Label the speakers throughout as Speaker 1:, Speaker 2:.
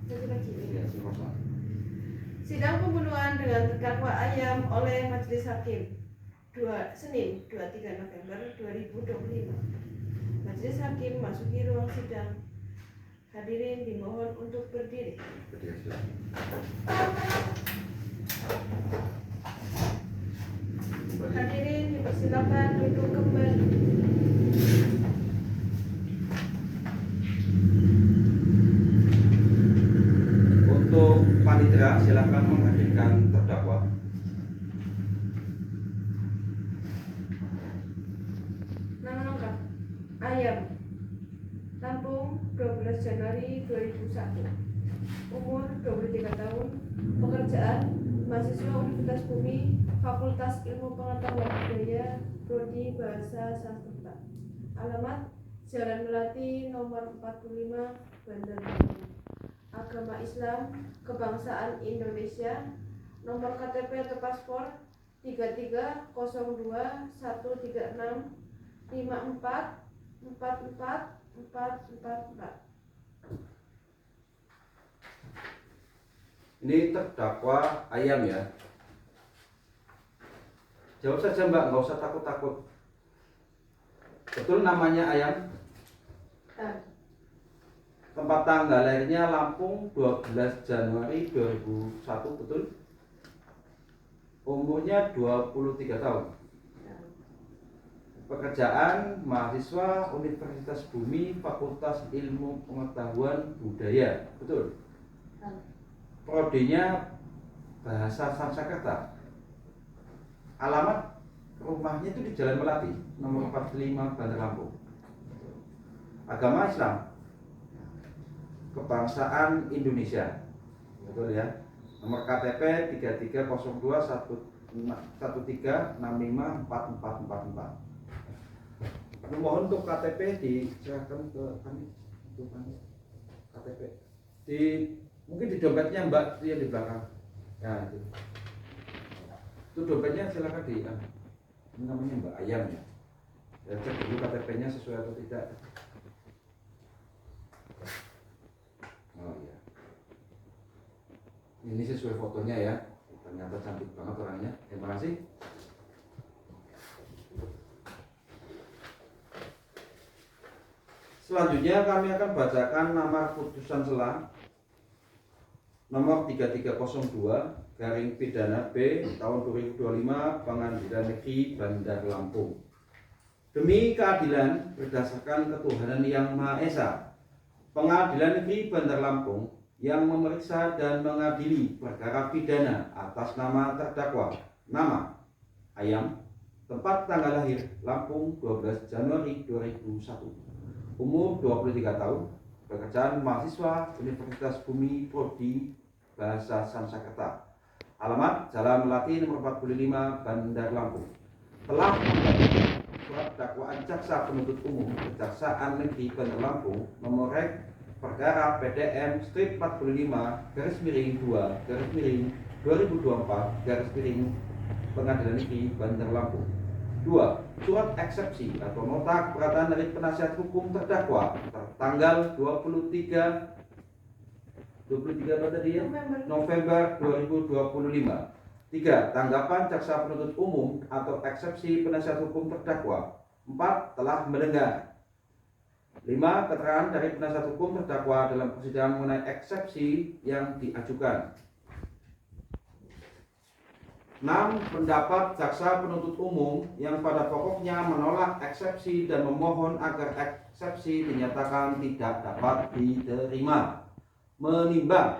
Speaker 1: Ya,
Speaker 2: Sidang pembunuhan dengan terdakwa Ayam oleh Majelis Hakim Senin 23 November 2025. Majelis Hakim memasuki ruang sidang. Hadirin dimohon untuk berdiri. Hadirin dipersilakan duduk kembali.
Speaker 1: Untuk panitia silakan menghadirkan terdakwa.
Speaker 2: Nama lengkap Ayam, Lampung, 12 Januari 2001. Umur 23 tahun. Pekerjaan mahasiswa Universitas Bumi, Fakultas Ilmu Pengetahuan Budaya, Prodi Bahasa Sanskerta. Alamat Jalan Melati nomor 45, Bandar Lampung. Agama Islam, kebangsaan Indonesia. Nomor KTP atau paspor 330213544444.
Speaker 1: Ini terdakwa Ayam ya. Jawab saja Mbak, nggak usah takut-takut. Betul namanya Ayam? Tempat tanggal lahirnya Lampung 12 Januari 2001, betul? Umurnya 23 tahun. Pekerjaan mahasiswa Universitas Bumi, Fakultas Ilmu Pengetahuan Budaya, betul? Prodinya Bahasa Sanskerta. Alamat rumahnya itu di Jalan Melati, nomor 45, Bandar Lampung. Agama Islam. Kebangsaan Indonesia, betul ya. Nomor KTP 330113654444. Mohon untuk KTP diserahkan ke kami. Untuk kami KTP mungkin di dompetnya Mbak dia di belakang. Ya itu dompetnya silakan ini namanya Mbak Ayam ya. Ya cek dulu KTP-nya sesuai atau tidak. Oh iya. Ini sesuai fotonya ya. Ternyata cantik banget orangnya. Terima kasih. Selanjutnya kami akan bacakan nama putusan selah nomor 3302 garing pidana B tahun 2025 Pengadilan Negeri Bandar Lampung. Demi keadilan berdasarkan ketuhanan yang Maha Esa, Pengadilan Negeri Bandar Lampung yang memeriksa dan mengadili perkara pidana atas nama terdakwa, nama Ayam, tempat tanggal lahir Lampung 12 Januari 2001, umur 23 tahun, pekerjaan mahasiswa Universitas Bumi, Prodi Bahasa Sanskerta, alamat Jalan Melati nomor 45, Bandar Lampung, telah membacakan surat dakwaan jaksa penuntut umum Kejaksaan Negeri Bandar Lampung nomor rek perkara PDM strip 45-2/2024 Pengadilan Negeri Bandar Lampung. 2. Surat eksepsi atau nota keberatan dari penasihat hukum terdakwa tertanggal 23 apa tadi ya? November 2025. 3. Tanggapan jaksa penuntut umum atau eksepsi penasihat hukum terdakwa. 4. Telah mendengar. 5. Keterangan dari penasihat hukum terdakwa dalam persidangan mengenai eksepsi yang diajukan. 6. Pendapat jaksa penuntut umum yang pada pokoknya menolak eksepsi dan memohon agar eksepsi dinyatakan tidak dapat diterima. Menimbang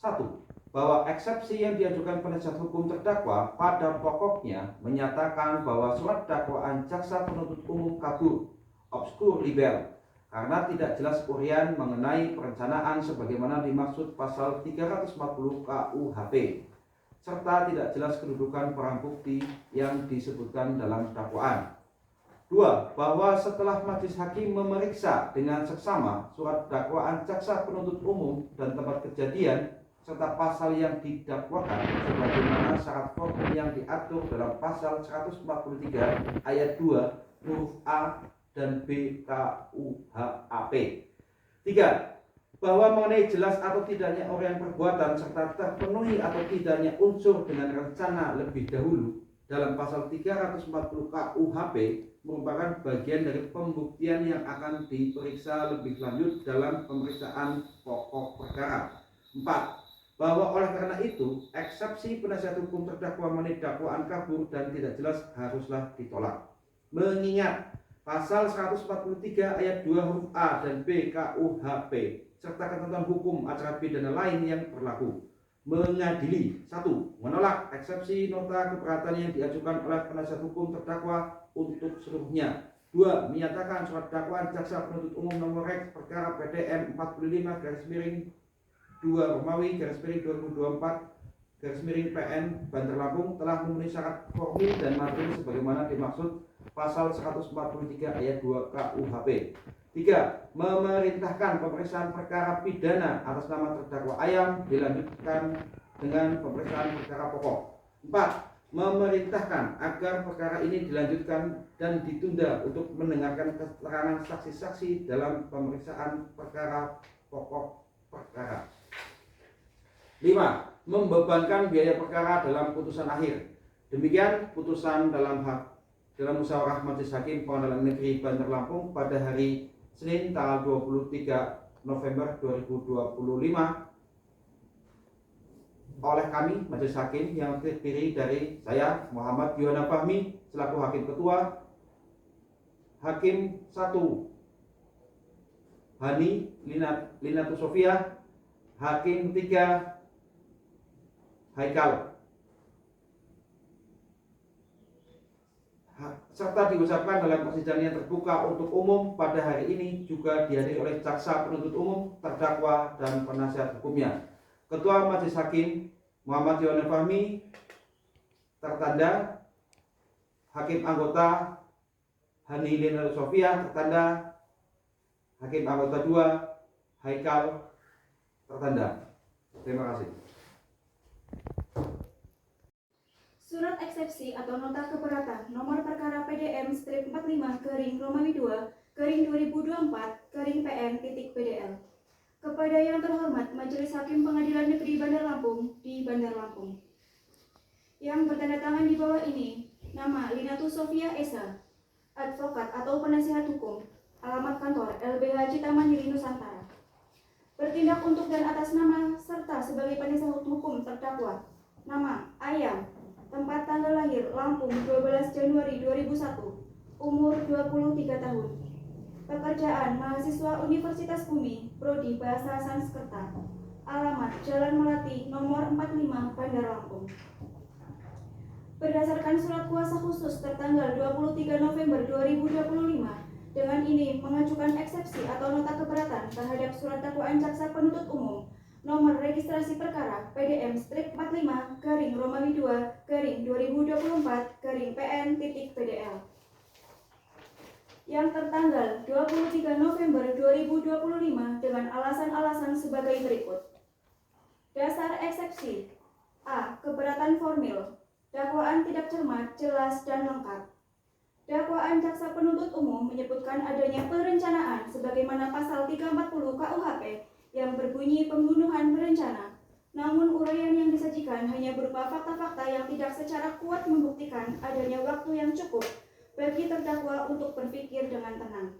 Speaker 1: 1. Bahwa eksepsi yang diajukan penasihat hukum terdakwa pada pokoknya menyatakan bahwa surat dakwaan jaksa penuntut umum kabur, obskur libel, karena tidak jelas uraian mengenai perencanaan sebagaimana dimaksud pasal 340 KUHP, serta tidak jelas kedudukan barang bukti yang disebutkan dalam dakwaan. 2. Bahwa setelah majelis hakim memeriksa dengan seksama surat dakwaan jaksa penuntut umum dan tempat kejadian serta pasal yang didakwakan sebagaimana syarat formil yang diatur dalam pasal 143 ayat 2 huruf A dan B KUHAP. 3. bahwa mengenai jelas atau tidaknya uraian perbuatan serta terpenuhi atau tidaknya unsur dengan rencana lebih dahulu dalam pasal 340 KUHP merupakan bagian dari pembuktian yang akan diperiksa lebih lanjut dalam pemeriksaan pokok perkara. 4. Bahwa oleh karena itu, eksepsi penasihat hukum terdakwa mengenai dakwaan kabur dan tidak jelas haruslah ditolak. Mengingat pasal 143 ayat 2 huruf A dan B KUHP serta ketentuan hukum acara pidana lain yang berlaku. Mengadili 1. Menolak eksepsi nota keberatan yang diajukan oleh penasihat hukum terdakwa untuk seluruhnya. 2. Menyatakan surat dakwaan jaksa penuntut umum nomor Reks perkara PDM 45/2 Romawi /2024 PN Banter Lampung telah memenuhi syarat formil dan materi sebagaimana dimaksud pasal 143 ayat 2 KUHP. 3. Memerintahkan pemeriksaan perkara pidana atas nama terdakwa Ayam dilanjutkan dengan pemeriksaan perkara pokok. 4. Memerintahkan agar perkara ini dilanjutkan dan ditunda untuk mendengarkan keterangan saksi-saksi dalam pemeriksaan perkara pokok perkara. 5. Membebankan biaya perkara dalam putusan akhir. Demikian putusan dalam musyawarah Majelis Hakim Pengadilan Negeri Banter Lampung pada hari Senin tanggal 23 November 2025 oleh kami Majelis Hakim yang terdiri dari saya Muhammad Yohana Fahmi selaku Hakim Ketua, Hakim 1 Hani Linatu Sofia, Hakim 3 Haikal, serta diucapkan dalam persidangan yang terbuka untuk umum pada hari ini juga dihadiri oleh jaksa penuntut umum, terdakwa, dan penasihat hukumnya. Ketua Majelis Hakim Muhammad Yohana Fahmi, tertanda. Hakim anggota Hani Linatu Sofia, tertanda. Hakim anggota 2 Haikal, tertanda. Terima kasih.
Speaker 3: Surat eksepsi atau nota keberatan nomor perkara PDM strip 45/Romawi 2/2024/PN kepada yang terhormat Majelis Hakim Pengadilan Negeri Bandar Lampung di Bandar Lampung. Yang bertanda tangan di bawah ini nama Linatu Sofia Esa, advokat atau penasihat hukum, alamat kantor LBH Citamandiri Nusantara. Bertindak untuk dan atas nama serta sebagai penasihat hukum terdakwa. Nama Ayam, tempat tanggal lahir Lampung 12 Januari 2001, umur 23 tahun. Pekerjaan mahasiswa Universitas Bumi, Prodi Bahasa Sanskerta. Alamat Jalan Melati nomor 45 Bandar Lampung. Berdasarkan surat kuasa khusus tertanggal 23 November 2025, dengan ini mengajukan eksepsi atau nota keberatan terhadap surat dakwaan jaksa penuntut umum nomor registrasi perkara PDM strip 45/Romawi 2/2024/PN.PDL yang tertanggal 23 November 2025 dengan alasan-alasan sebagai berikut. Dasar eksepsi: A. Keberatan formil. Dakwaan tidak cermat, jelas, dan lengkap. Dakwaan jaksa penuntut umum menyebutkan adanya perencanaan sebagaimana pasal 340 KUHP yang berbunyi pembunuhan berencana. Namun uraian yang disajikan hanya berupa fakta-fakta yang tidak secara kuat membuktikan adanya waktu yang cukup bagi terdakwa untuk berpikir dengan tenang.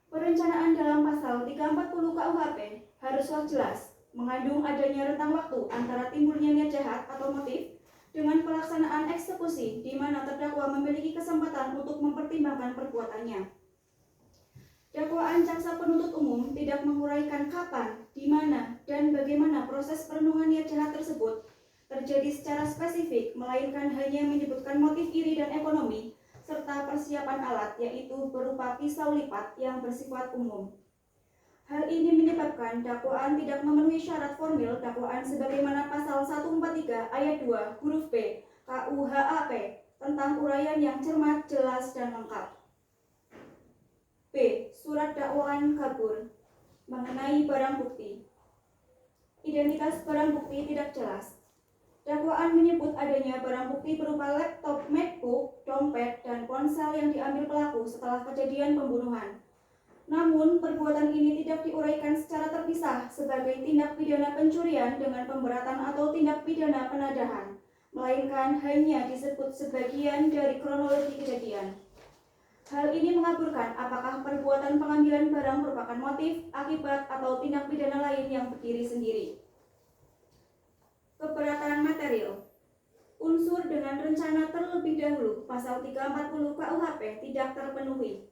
Speaker 3: Perencanaan dalam pasal 340 KUHP haruslah jelas, mengandung adanya rentang waktu antara timbulnya niat jahat atau motif dengan pelaksanaan eksekusi di mana terdakwa memiliki kesempatan untuk mempertimbangkan perbuatannya. Dakwaan jaksa penuntut umum tidak menguraikan kapan, di mana, dan bagaimana proses perenungan niat jahat tersebut terjadi secara spesifik, melainkan hanya menyebutkan motif iri dan ekonomi, serta persiapan alat, yaitu berupa pisau lipat yang bersifat umum. Hal ini menyebabkan dakwaan tidak memenuhi syarat formil dakwaan sebagaimana pasal 143 ayat 2 huruf B KUHAP tentang uraian yang cermat, jelas, dan lengkap. B. Surat dakwaan kabur mengenai barang bukti. Identitas barang bukti tidak jelas. Dakwaan menyebut adanya barang bukti berupa laptop, MacBook, dompet, dan ponsel yang diambil pelaku setelah kejadian pembunuhan. Namun, perbuatan ini tidak diuraikan secara terpisah sebagai tindak pidana pencurian dengan pemberatan atau tindak pidana penadahan, melainkan hanya disebut sebagian dari kronologi kejadian. Hal ini mengaburkan apakah perbuatan pengambilan barang merupakan motif, akibat, atau tindak pidana lain yang berdiri sendiri. Keberatan material. Unsur dengan rencana terlebih dahulu pasal 340 KUHP tidak terpenuhi.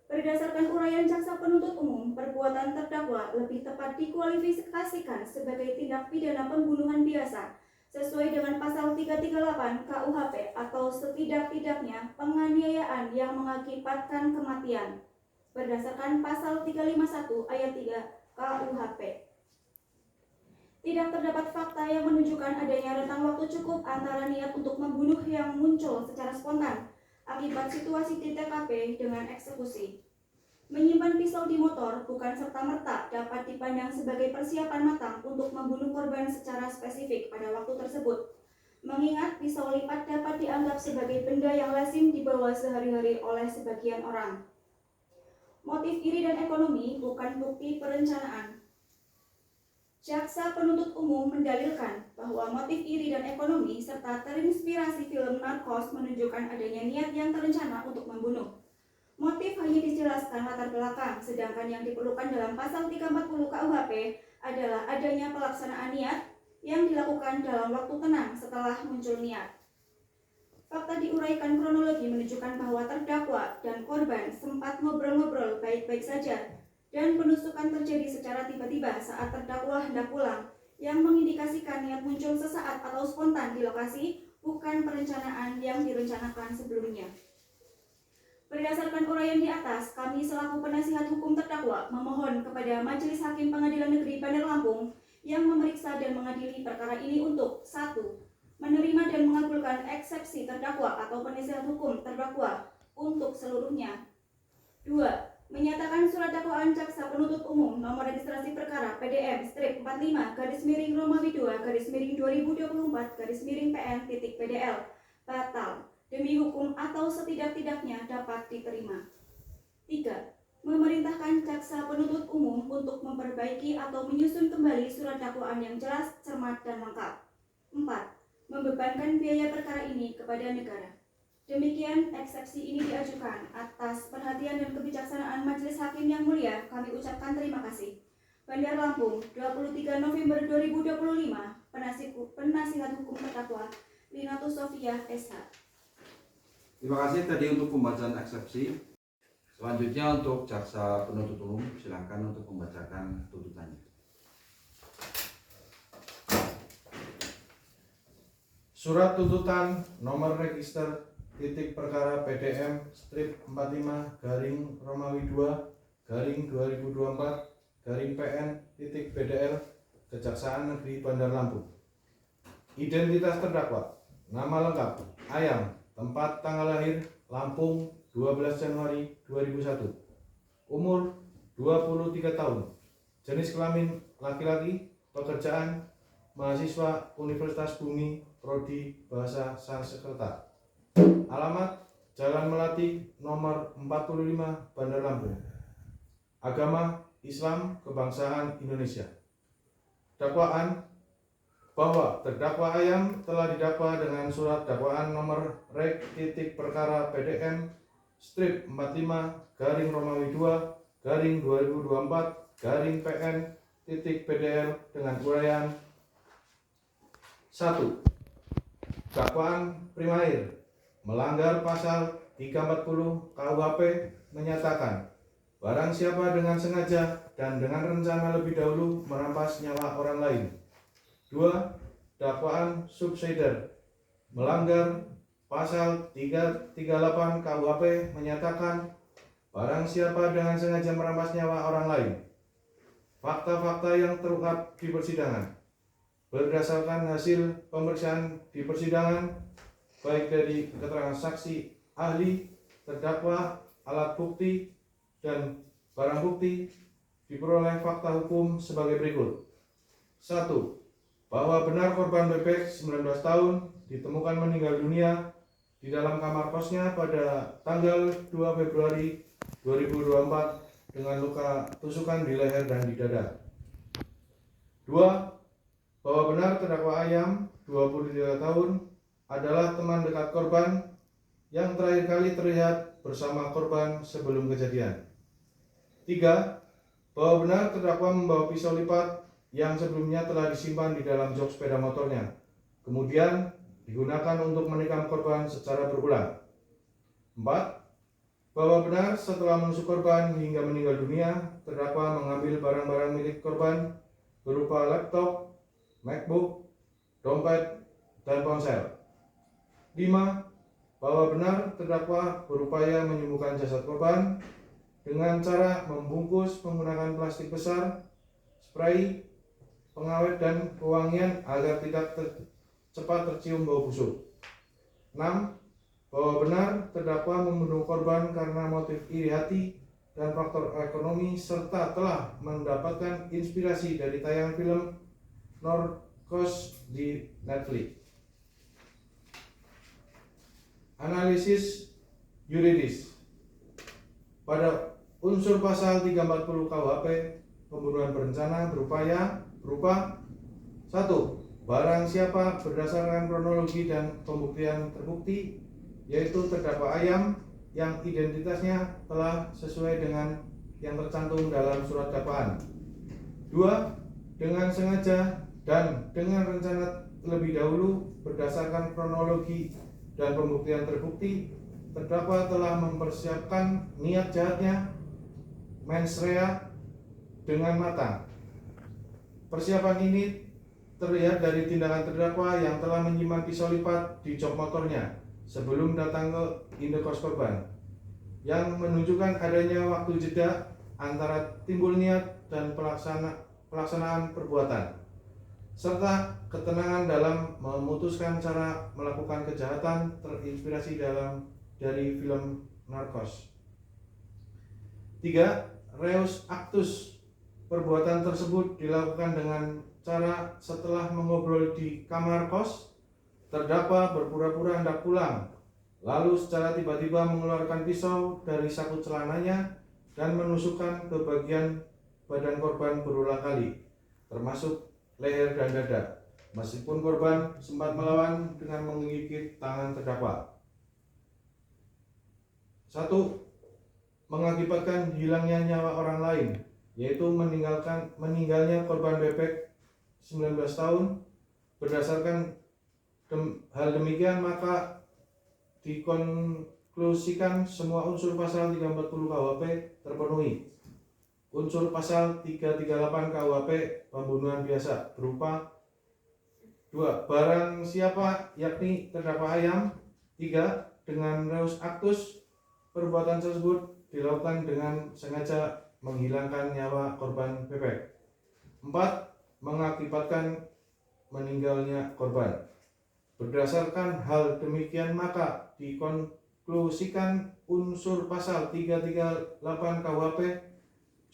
Speaker 3: Berdasarkan uraian jaksa penuntut umum, perbuatan terdakwa lebih tepat dikualifikasikan sebagai tindak pidana pembunuhan biasa sesuai dengan pasal 338 KUHP atau setidak-tidaknya penganiayaan yang mengakibatkan kematian berdasarkan pasal 351 ayat 3 KUHP. Tidak terdapat fakta yang menunjukkan adanya rentang waktu cukup antara niat untuk membunuh yang muncul secara spontan akibat situasi di TKP dengan eksekusi. Menyimpan pisau di motor bukan serta-merta dapat dipandang sebagai persiapan matang untuk membunuh korban secara spesifik pada waktu tersebut. Mengingat pisau lipat dapat dianggap sebagai benda yang lazim dibawa sehari-hari oleh sebagian orang. Motif iri dan ekonomi bukan bukti perencanaan. Jaksa penuntut umum mendalilkan bahwa motif iri dan ekonomi serta terinspirasi film Narcos menunjukkan adanya niat yang terencana untuk membunuh. Motif hanya dijelaskan latar belakang, sedangkan yang diperlukan dalam pasal 340 KUHP adalah adanya pelaksanaan niat yang dilakukan dalam waktu tenang setelah muncul niat. Fakta diuraikan kronologi menunjukkan bahwa terdakwa dan korban sempat ngobrol-ngobrol baik-baik saja, dan penusukan terjadi secara tiba-tiba saat terdakwa hendak pulang, yang mengindikasikan niat muncul sesaat atau spontan di lokasi, bukan perencanaan yang direncanakan sebelumnya. Berdasarkan uraian di atas, kami selaku penasihat hukum terdakwa memohon kepada Majelis Hakim Pengadilan Negeri Bandar Lampung yang memeriksa dan mengadili perkara ini untuk 1. Menerima dan mengabulkan eksepsi terdakwa atau penasihat hukum terdakwa untuk seluruhnya. 2. Menyatakan surat dakwaan jaksa penuntut umum nomor registrasi perkara PDM strip 45-Romawi 2/2024-PN.PDL batal demi hukum atau setidak-tidaknya dapat diterima. 3. Memerintahkan jaksa penuntut umum untuk memperbaiki atau menyusun kembali surat dakwaan yang jelas, cermat, dan lengkap. 4. Membebankan biaya perkara ini kepada negara. Demikian eksepsi ini diajukan. Atas perhatian dan kebijaksanaan Majelis Hakim yang mulia, kami ucapkan terima kasih. Bandar Lampung, 23 November 2025, Penasihat Hukum Terdakwa Linatus Sofia SH.
Speaker 1: Terima kasih tadi untuk pembacaan eksepsi. Selanjutnya untuk jaksa penuntut umum, silakan untuk membacakan tuntutannya.
Speaker 4: Surat tuntutan nomor register titik perkara PDM strip 45-Romawi 2/2024-PN Kejaksaan Negeri Bandar Lampung. Identitas terdakwa: nama lengkap Ayam, tempat tanggal lahir Lampung 12 Januari 2001, umur 23 tahun, jenis kelamin laki-laki, pekerjaan mahasiswa Universitas Bumi, Prodi Bahasa Sanskerta. Alamat Jalan Melati nomor 45 Bandar Lampung. Agama Islam, kebangsaan Indonesia. Dakwaan bahwa terdakwa Ayam telah didakwa dengan surat dakwaan nomor reg titik perkara PDM strip 45-Romawi 2/2024-PN titik PDL dengan uraian 1. Dakwaan primair melanggar pasal 340 KUHP menyatakan barang siapa dengan sengaja dan dengan rencana lebih dahulu merampas nyawa orang lain. 2. Dakwaan subsidiar melanggar pasal 338 KUHP menyatakan barang siapa dengan sengaja merampas nyawa orang lain. Fakta-fakta yang terungkap di persidangan berdasarkan hasil pemeriksaan di persidangan, baik dari keterangan saksi, ahli, terdakwa, alat bukti, dan barang bukti, diperoleh fakta hukum sebagai berikut. 1. Bahwa benar korban BB 19 tahun ditemukan meninggal dunia di dalam kamar kosnya pada tanggal 2 Februari 2024 dengan luka tusukan di leher dan di dada. 2. Bahwa benar terdakwa Ayam, 23 tahun, adalah teman dekat korban yang terakhir kali terlihat bersama korban sebelum kejadian. 3. Bahwa benar terdakwa membawa pisau lipat yang sebelumnya telah disimpan di dalam jok sepeda motornya, kemudian digunakan untuk menikam korban secara berulang. 4. Bahwa benar setelah menusuk korban hingga meninggal dunia, terdakwa mengambil barang-barang milik korban berupa laptop, MacBook, dompet, dan ponsel. 5. Bahwa benar terdakwa berupaya menyembuhkan jasad korban dengan cara membungkus menggunakan plastik besar, spray, pengawet, dan pewangian agar tidak cepat tercium bau busuk. 6. Bahwa benar terdakwa membunuh korban karena motif iri hati dan faktor ekonomi serta telah mendapatkan inspirasi dari tayangan film Narcos di Netflix. Analisis yuridis. Pada unsur pasal 340 KUHP, pembunuhan berencana berupa 1. Barang siapa berdasarkan kronologi dan pembuktian terbukti, yaitu terdakwa Ayam yang identitasnya telah sesuai dengan yang tercantum dalam surat dakwaan. 2. Dengan sengaja dan dengan rencana terlebih dahulu berdasarkan kronologi dan pembuktian terbukti, terdakwa telah mempersiapkan niat jahatnya mens rea dengan matang. Persiapan ini terlihat dari tindakan terdakwa yang telah menyimpan pisau lipat di jok motornya sebelum datang ke indekos korban, yang menunjukkan adanya waktu jeda antara timbul niat dan pelaksanaan perbuatan, serta ketenangan dalam memutuskan cara melakukan kejahatan terinspirasi dari film Narcos. 3. Reus actus. Perbuatan tersebut dilakukan dengan cara setelah mengobrol di kamar kos, terdakwa berpura-pura hendak pulang, lalu secara tiba-tiba mengeluarkan pisau dari saku celananya dan menusukkan ke bagian badan korban berulang kali, termasuk leher dan dada, meskipun korban sempat melawan dengan menggigit tangan terdakwa. 1. Mengakibatkan hilangnya nyawa orang lain, yaitu meninggalnya korban bebek 19 tahun. Berdasarkan hal demikian, maka dikonklusikan semua unsur pasal 340 KUHP terpenuhi. Unsur pasal 338 KUHP pembunuhan biasa berupa 2. Barang siapa, yakni terdakwa Ayam. 3. Dengan reus actus, perbuatan tersebut dilakukan dengan sengaja menghilangkan nyawa korban bebek. 4. Mengakibatkan meninggalnya korban. Berdasarkan hal demikian, maka dikonklusikan unsur pasal 338 KUHP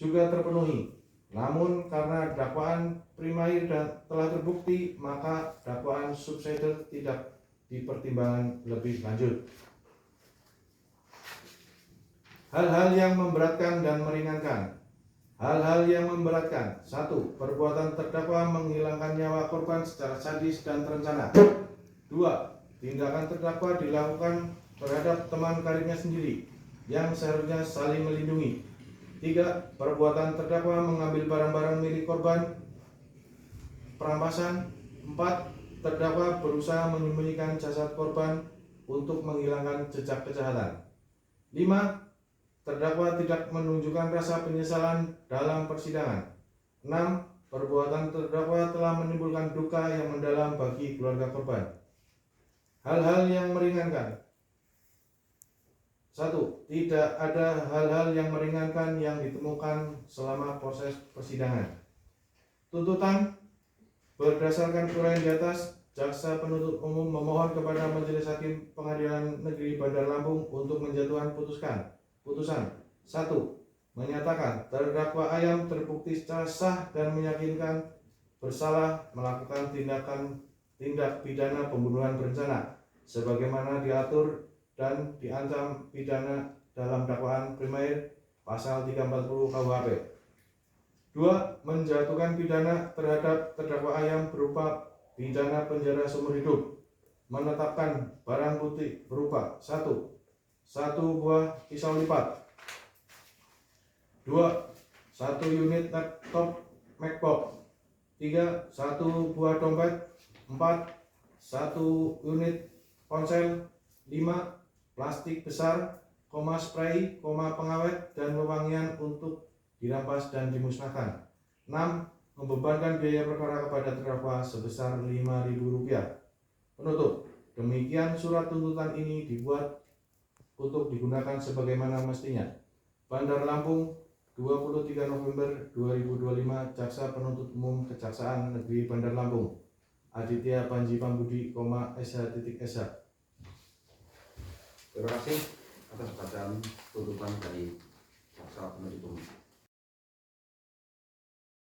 Speaker 4: juga terpenuhi. Namun karena dakwaan primair dan telah terbukti, maka dakwaan subsidiar tidak dipertimbangkan lebih lanjut. Hal-hal yang memberatkan dan meringankan. Hal-hal yang memberatkan. 1. Perbuatan terdakwa menghilangkan nyawa korban secara sadis dan terencana. 2. Tindakan terdakwa dilakukan terhadap teman karibnya sendiri yang seharusnya saling melindungi. 3. Perbuatan terdakwa mengambil barang-barang milik korban, perampasan. 4. Terdakwa berusaha menyembunyikan jasad korban untuk menghilangkan jejak kejahatan. 5. Terdakwa tidak menunjukkan rasa penyesalan dalam persidangan. 6. Perbuatan terdakwa telah menimbulkan duka yang mendalam bagi keluarga korban. Hal-hal yang meringankan. 1. Tidak ada hal-hal yang meringankan yang ditemukan selama proses persidangan. Tuntutan. Berdasarkan uraian di atas, jaksa penuntut umum memohon kepada Majelis Hakim Pengadilan Negeri Bandar Lampung untuk menjatuhkan putusan. 1. Menyatakan terdakwa Ayam terbukti secara sah dan meyakinkan bersalah melakukan tindak pidana pembunuhan berencana sebagaimana diatur dan diancam pidana dalam dakwaan primer pasal 340 KUHP. 2. Menjatuhkan pidana terhadap terdakwa Ayam berupa pidana penjara seumur hidup. Menetapkan barang bukti berupa 1. 1 buah pisau lipat. 2. 1 unit laptop MacBook. 3. 1 buah dompet. 4. 1 unit ponsel. 5. Plastik besar, spray, pengawet, dan wewangian untuk dirampas dan dimusnahkan. 6. Membebankan biaya perkara kepada terdakwa sebesar Rp5.000. Penutup. Demikian surat tuntutan ini dibuat untuk digunakan sebagaimana mestinya. Bandar Lampung, 23 November 2025. Jaksa Penuntut Umum Kejaksaan Negeri Bandar Lampung, Aditya Panji Pambudi, SH.SH.
Speaker 1: Terima kasih atas bacaan tuntutan dari jaksa penuntut umum.